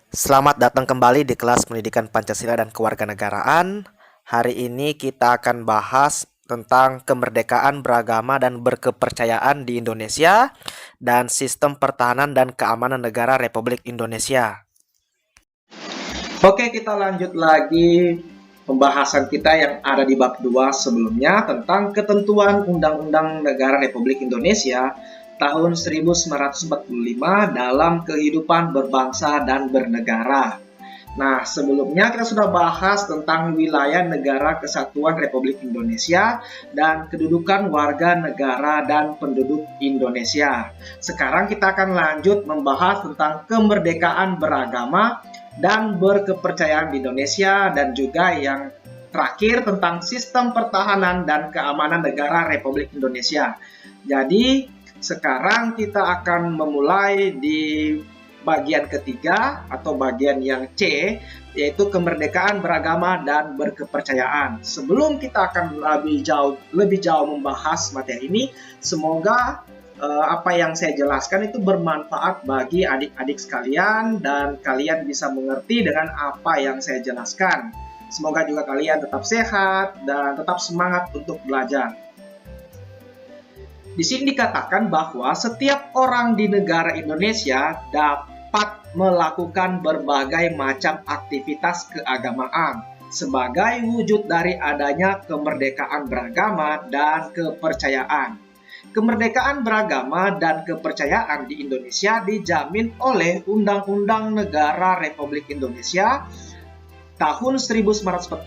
Selamat datang kembali di kelas Pendidikan Pancasila dan Kewarganegaraan. Hari ini kita akan bahas tentang kemerdekaan beragama dan berkepercayaan di Indonesia dan sistem pertahanan dan keamanan negara Republik Indonesia. Oke, kita lanjut lagi pembahasan kita yang ada di bab 2 sebelumnya tentang ketentuan Undang-Undang Negara Republik Indonesia tahun 1945 dalam kehidupan berbangsa dan bernegara. Nah, sebelumnya kita sudah bahas tentang wilayah negara kesatuan Republik Indonesia dan kedudukan warga negara dan penduduk Indonesia. Sekarang kita akan lanjut membahas tentang kemerdekaan beragama dan berkepercayaan di Indonesia, dan juga yang terakhir tentang sistem pertahanan dan keamanan negara Republik Indonesia. Jadi sekarang kita akan memulai di bagian ketiga atau bagian yang C, yaitu kemerdekaan beragama dan berkepercayaan. Sebelum kita akan lebih jauh membahas materi ini, semoga apa yang saya jelaskan itu bermanfaat bagi adik-adik sekalian dan kalian bisa mengerti dengan apa yang saya jelaskan. Semoga juga kalian tetap sehat dan tetap semangat untuk belajar. Di sini dikatakan bahwa setiap orang di negara Indonesia dapat melakukan berbagai macam aktivitas keagamaan sebagai wujud dari adanya kemerdekaan beragama dan kepercayaan. Kemerdekaan beragama dan kepercayaan di Indonesia dijamin oleh Undang-Undang Negara Republik Indonesia tahun 1945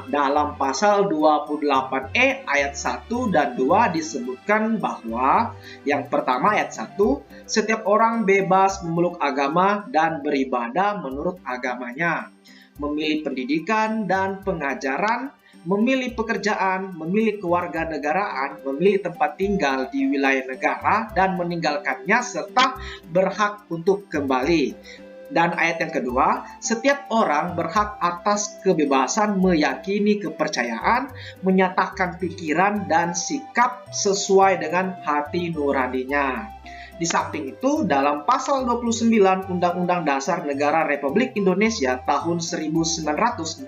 dalam pasal 28E ayat 1 dan 2 disebutkan bahwa yang pertama ayat 1, setiap orang bebas memeluk agama dan beribadah menurut agamanya, memilih pendidikan dan pengajaran, memilih pekerjaan, memilih kewarganegaraan, memilih tempat tinggal di wilayah negara dan meninggalkannya serta berhak untuk kembali. Dan ayat yang kedua, setiap orang berhak atas kebebasan meyakini kepercayaan, menyatakan pikiran dan sikap sesuai dengan hati nuraninya. Di samping itu, dalam pasal 29 Undang-Undang Dasar Negara Republik Indonesia tahun 1945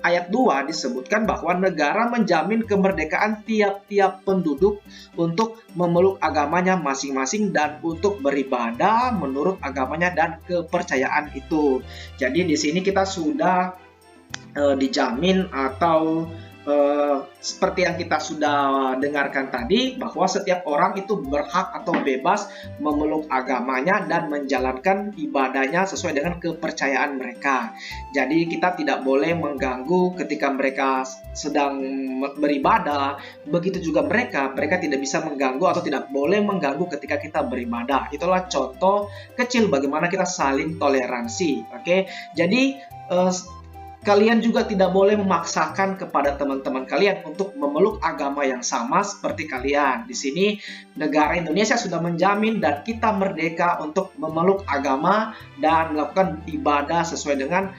ayat 2 disebutkan bahwa negara menjamin kemerdekaan tiap-tiap penduduk untuk memeluk agamanya masing-masing dan untuk beribadah menurut agamanya dan kepercayaan itu. Jadi di sini kita sudah dijamin atau seperti yang kita sudah dengarkan tadi, bahwa setiap orang itu berhak atau bebas memeluk agamanya dan menjalankan ibadahnya sesuai dengan kepercayaan mereka. Jadi kita tidak boleh mengganggu ketika mereka sedang beribadah. Begitu juga mereka tidak bisa mengganggu atau tidak boleh mengganggu ketika kita beribadah. Itulah contoh kecil bagaimana kita saling toleransi. Oke, jadi kalian juga tidak boleh memaksakan kepada teman-teman kalian untuk memeluk agama yang sama seperti kalian. Di sini negara Indonesia sudah menjamin dan kita merdeka untuk memeluk agama dan melakukan ibadah sesuai dengan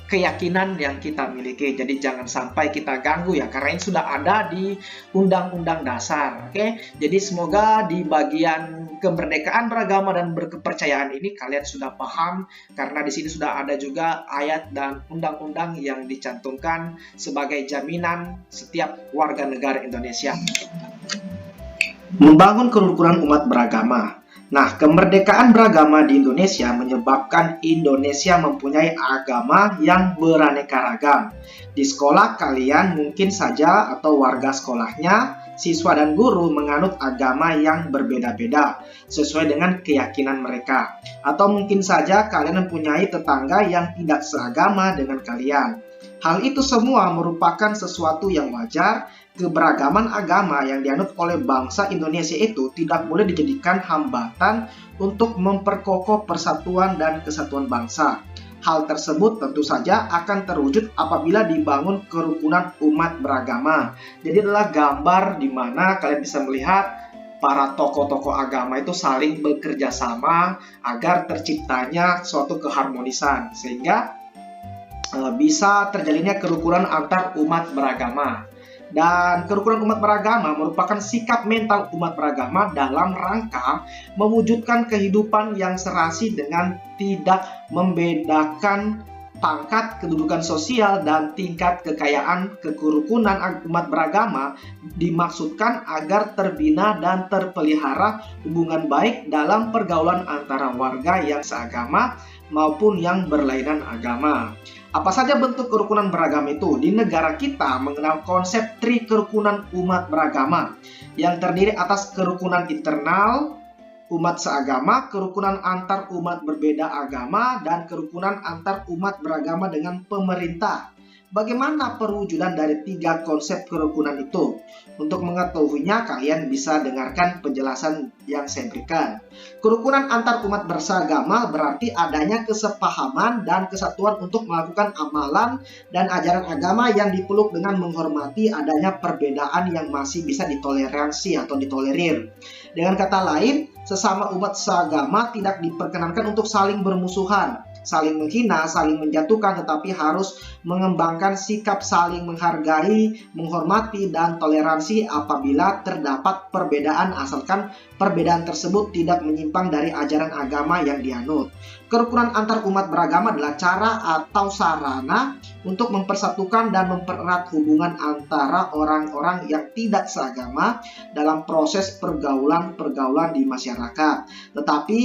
keyakinan yang kita miliki. Jadi jangan sampai kita ganggu ya, karena ini sudah ada di Undang-Undang Dasar. Oke, jadi semoga di bagian kemerdekaan beragama dan berkepercayaan ini kalian sudah paham, karena di sini sudah ada juga ayat dan undang-undang yang dicantumkan sebagai jaminan setiap warga negara Indonesia. Membangun kerukunan umat beragama. Nah, kemerdekaan beragama di Indonesia menyebabkan Indonesia mempunyai agama yang beraneka ragam. Di sekolah kalian mungkin saja atau warga sekolahnya, siswa dan guru menganut agama yang berbeda-beda sesuai dengan keyakinan mereka. Atau mungkin saja kalian mempunyai tetangga yang tidak seagama dengan kalian. Hal itu semua merupakan sesuatu yang wajar. Keberagaman agama yang dianut oleh bangsa Indonesia itu tidak boleh dijadikan hambatan untuk memperkokoh persatuan dan kesatuan bangsa. Hal tersebut tentu saja akan terwujud apabila dibangun kerukunan umat beragama. Jadi adalah gambar di mana kalian bisa melihat para tokoh-tokoh agama itu saling bekerja sama agar terciptanya suatu keharmonisan, sehingga bisa terjalinnya kerukunan antar umat beragama. Dan kerukunan umat beragama merupakan sikap mental umat beragama dalam rangka mewujudkan kehidupan yang serasi dengan tidak membedakan pangkat, kedudukan sosial, dan tingkat kekayaan. Kerukunan umat beragama dimaksudkan agar terbina dan terpelihara hubungan baik dalam pergaulan antara warga yang seagama maupun yang berlainan agama. Apa saja bentuk kerukunan beragama itu? Di negara kita mengenal konsep trikerukunan umat beragama yang terdiri atas kerukunan internal umat seagama, kerukunan antar umat berbeda agama, dan kerukunan antar umat beragama dengan pemerintah. Bagaimana perwujudan dari 3 konsep kerukunan itu? Untuk mengetahuinya, kalian bisa dengarkan penjelasan yang saya berikan. Kerukunan antar umat beragama berarti adanya kesepahaman dan kesatuan untuk melakukan amalan dan ajaran agama yang dipeluk dengan menghormati adanya perbedaan yang masih bisa ditoleransi atau ditolerir. Dengan kata lain, sesama umat seagama tidak diperkenankan untuk saling bermusuhan, saling menghina, saling menjatuhkan, tetapi harus mengembangkan sikap saling menghargai, menghormati, dan toleransi apabila terdapat perbedaan, asalkan perbedaan tersebut tidak menyimpang dari ajaran agama yang dianut. Kerukunan antar umat beragama adalah cara atau sarana untuk mempersatukan dan mempererat hubungan antara orang-orang yang tidak seagama dalam proses pergaulan di masyarakat, tetapi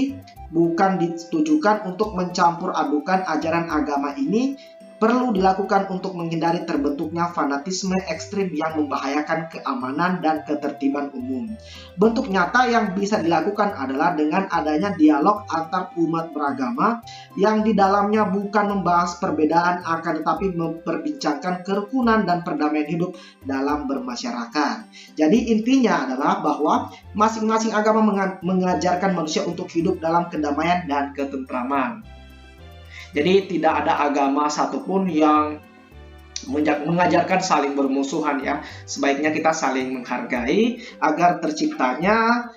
bukan ditujukan untuk mencampur adukan ajaran agama. Ini perlu dilakukan untuk menghindari terbentuknya fanatisme ekstrim yang membahayakan keamanan dan ketertiban umum. Bentuk nyata yang bisa dilakukan adalah dengan adanya dialog antar umat beragama yang di dalamnya bukan membahas perbedaan, akan tetapi memperbincangkan kerukunan dan perdamaian hidup dalam bermasyarakat. Jadi intinya adalah bahwa masing-masing agama mengajarkan manusia untuk hidup dalam kedamaian dan ketentraman. Jadi tidak ada agama satupun yang mengajarkan saling bermusuhan ya. Sebaiknya kita saling menghargai agar terciptanya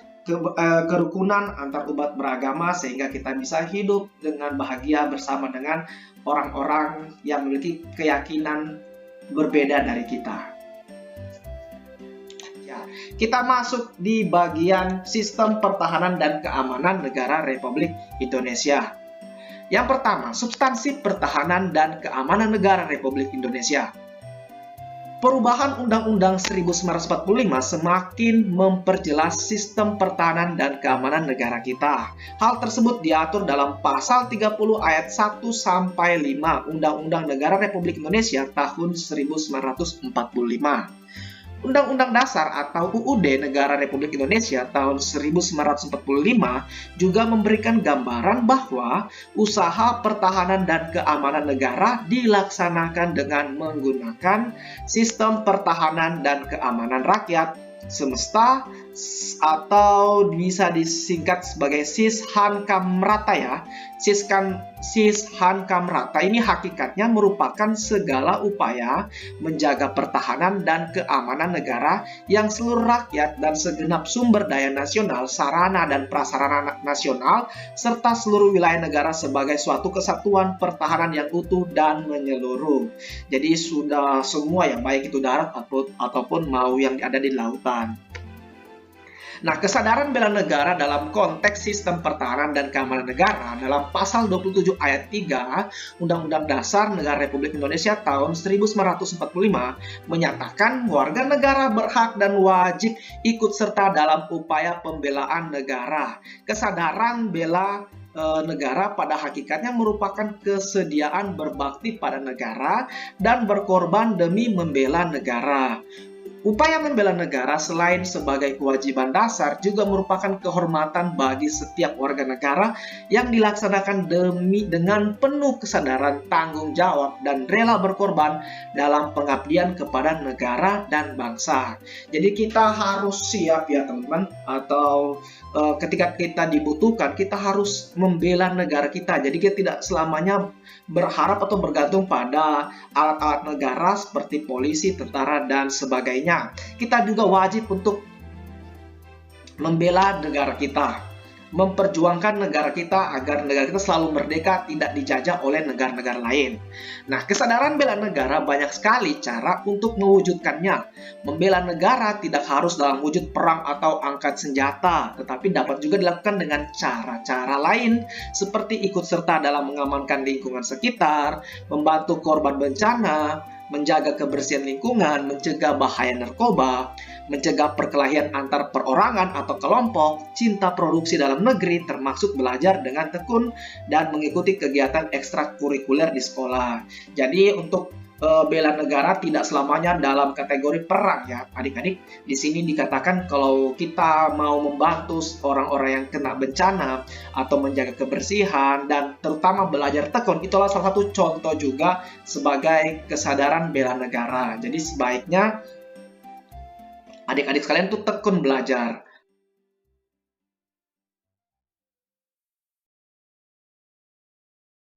kerukunan antar umat beragama sehingga kita bisa hidup dengan bahagia bersama dengan orang-orang yang memiliki keyakinan berbeda dari kita. Ya, kita masuk di bagian sistem pertahanan dan keamanan negara Republik Indonesia. Yang pertama, substansi pertahanan dan keamanan negara Republik Indonesia. Perubahan Undang-Undang 1945 semakin memperjelas sistem pertahanan dan keamanan negara kita. Hal tersebut diatur dalam pasal 30 ayat 1 sampai 5 Undang-Undang Negara Republik Indonesia tahun 1945. Undang-Undang Dasar atau UUD Negara Republik Indonesia tahun 1945 juga memberikan gambaran bahwa usaha pertahanan dan keamanan negara dilaksanakan dengan menggunakan sistem pertahanan dan keamanan rakyat semesta atau bisa disingkat sebagai Sishankamrata ya. Sishankamrata ini hakikatnya merupakan segala upaya menjaga pertahanan dan keamanan negara yang seluruh rakyat dan segenap sumber daya nasional, sarana dan prasarana nasional, serta seluruh wilayah negara sebagai suatu kesatuan pertahanan yang utuh dan menyeluruh. Jadi sudah semua yang baik itu darat ataupun mau yang ada di lautan. Nah, kesadaran bela negara dalam konteks sistem pertahanan dan keamanan negara dalam pasal 27 ayat 3 Undang-Undang Dasar Negara Republik Indonesia tahun 1945 menyatakan warga negara berhak dan wajib ikut serta dalam upaya pembelaan negara. Kesadaran bela negara pada hakikatnya merupakan kesediaan berbakti pada negara dan berkorban demi membela negara. Upaya membela negara selain sebagai kewajiban dasar juga merupakan kehormatan bagi setiap warga negara yang dilaksanakan dengan penuh kesadaran tanggung jawab dan rela berkorban dalam pengabdian kepada negara dan bangsa. Jadi kita harus siap ya teman-teman, atau ketika kita dibutuhkan kita harus membela negara kita. Jadi kita tidak selamanya berharap atau bergantung pada alat-alat negara seperti polisi, tentara, dan sebagainya. Kita juga wajib untuk membela negara kita. memperjuangkan negara kita agar negara kita selalu merdeka, tidak dijajah oleh negara-negara lain. Nah, kesadaran bela negara banyak sekali cara untuk mewujudkannya. Membela negara tidak harus dalam wujud perang atau angkat senjata, tetapi dapat juga dilakukan dengan cara-cara lain, seperti ikut serta dalam mengamankan lingkungan sekitar, membantu korban bencana, menjaga kebersihan lingkungan, mencegah bahaya narkoba, mencegah perkelahian antar perorangan atau kelompok, cinta produksi dalam negeri, termasuk belajar dengan tekun dan mengikuti kegiatan ekstrakurikuler di sekolah. Jadi untuk bela negara tidak selamanya dalam kategori perang ya adik-adik. Di sini dikatakan kalau kita mau membantu orang-orang yang kena bencana atau menjaga kebersihan dan terutama belajar tekun, itulah salah satu contoh juga sebagai kesadaran bela negara. Jadi sebaiknya adik-adik sekalian tuh tekun belajar.